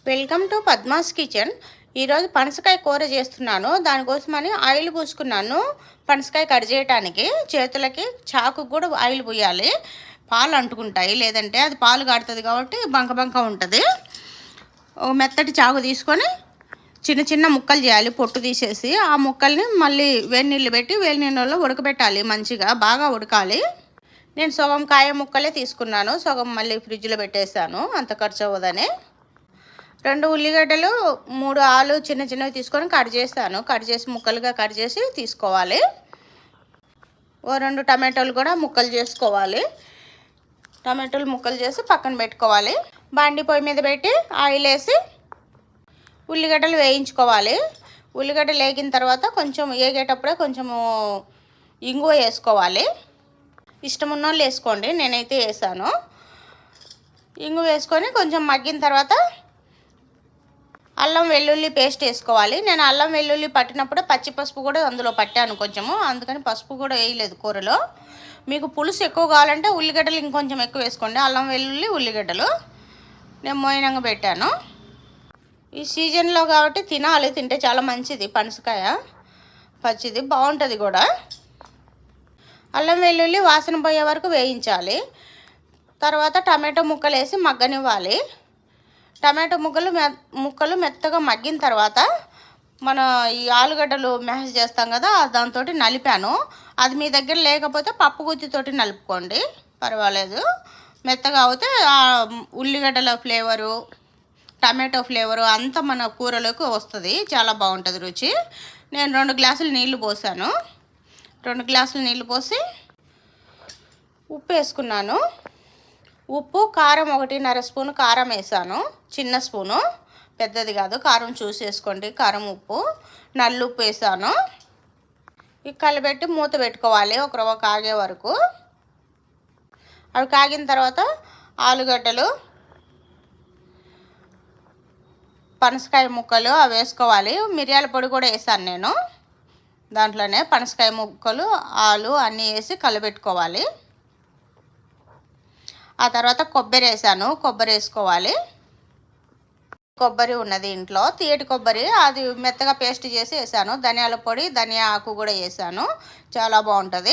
Welcome to Padma's kitchen. ఈరోజు పనసకాయ కూర చేస్తున్నాను. దానికోసమని ఆయిల్ పూసుకున్నాను. పనసకాయ కట్ చేయడానికి చేతులకి చాకు కూడా ఆయిల్ పూయాలి. పాలు అంటుకుంటాయి, లేదంటే అది పాలు కాడుతుంది కాబట్టి బంక బంక ఉంటుంది. ఓ మెత్తటి చాకు తీసుకొని చిన్న చిన్న ముక్కలు చేయాలి, పొట్టు తీసేసి. ఆ ముక్కల్ని మళ్ళీ వేడి నీళ్ళు పెట్టి వేడి నీళ్ళలో ఉడకబెట్టాలి. మంచిగా బాగా ఉడకాలి. నేను సగం కాయ ముక్కలే తీసుకున్నాను, సగం మళ్ళీ ఫ్రిడ్జ్లో పెట్టేశాను, అంత ఖర్చు అవ్వదని. 2 ఉల్లిగడ్డలు, 3 ఆలు చిన్న చిన్నవి తీసుకొని కట్ చేస్తాను. కట్ చేసి ముక్కలుగా కట్ చేసి తీసుకోవాలి. ఓ 2 టమాటోలు కూడా ముక్కలు చేసుకోవాలి. టమాటోలు ముక్కలు చేసి పక్కన పెట్టుకోవాలి. బాండి పొయ్యి మీద పెట్టి ఆయిల్ వేసి ఉల్లిగడ్డలు వేయించుకోవాలి. ఉల్లిగడ్డలు వేగిన తర్వాత కొంచెం వేగేటప్పుడే కొంచెము ఇంగువ వేసుకోవాలి. ఇష్టం ఉన్న వాళ్ళు వేసుకోండి, నేనైతే వేసాను. ఇంగువ వేసుకొని కొంచెం మగ్గిన తర్వాత అల్లం వెల్లుల్లి పేస్ట్ వేసుకోవాలి. నేను అల్లం వెల్లుల్లి పట్టినప్పుడు పచ్చి పసుపు కూడా అందులో పట్టాను కొంచెము, అందుకని పసుపు కూడా వేయలేదు కూరలో. మీకు పులుసు ఎక్కువ కావాలంటే ఉల్లిగడ్డలు ఇంకొంచెం ఎక్కువ వేసుకోండి. అల్లం వెల్లుల్లి ఉల్లిగడ్డలు నేను మోయినంగా పెట్టాను. ఈ సీజన్లో కాబట్టి తినాలి, తింటే చాలా మంచిది. పనసకాయ పచ్చిది బాగుంటుంది కూడా. అల్లం వెల్లుల్లి వాసన పోయే వరకు వేయించాలి. తర్వాత టమాటో ముక్కలు వేసి మగ్గనివ్వాలి. టమాటో ముక్కలు మెత్తగా మగ్గిన తర్వాత మన ఈ ఆలుగడ్డలు మ్యాష్ చేస్తాం కదా, దాంతో నలిపాను. అది మీ దగ్గర లేకపోతే పప్పు గుత్తితోటి నలుపుకోండి, పర్వాలేదు. మెత్తగా అవుతే ఆ ఉల్లిగడ్డల ఫ్లేవరు, టమాటో ఫ్లేవరు అంతా మన కూరలోకి వస్తుంది, చాలా బాగుంటుంది రుచి. నేను 2 గ్లాసులు నీళ్లు పోసాను. 2 గ్లాసులు నీళ్లు పోసి ఉప్పు వేసుకున్నాను. ఉప్పు, కారం 1.5 స్పూను కారం వేసాను, చిన్న స్పూను, పెద్దది కాదు. కారం చూసి వేసుకోండి. కారం, ఉప్పు, నల్లుప్పు వేసాను. ఇవి కలిపెట్టి మూత పెట్టుకోవాలి ఒక రవ్వ కాగే వరకు. అవి కాగిన తర్వాత ఆలుగడ్డలు, పనసకాయ ముక్కలు అవి వేసుకోవాలి. మిరియాల పొడి కూడా వేసాను నేను దాంట్లోనే. పనసకాయ ముక్కలు, ఆలు అన్నీ వేసి కలిపెట్టుకోవాలి. ఆ తర్వాత కొబ్బరి వేసాను, కొబ్బరి వేసుకోవాలి. కొబ్బరి ఉన్నది ఇంట్లో, తీయటి కొబ్బరి, అది మెత్తగా పేస్ట్ చేసి వేసాను. ధనియాల పొడి, ధనియా ఆకు కూడా వేసాను, చాలా బాగుంటుంది.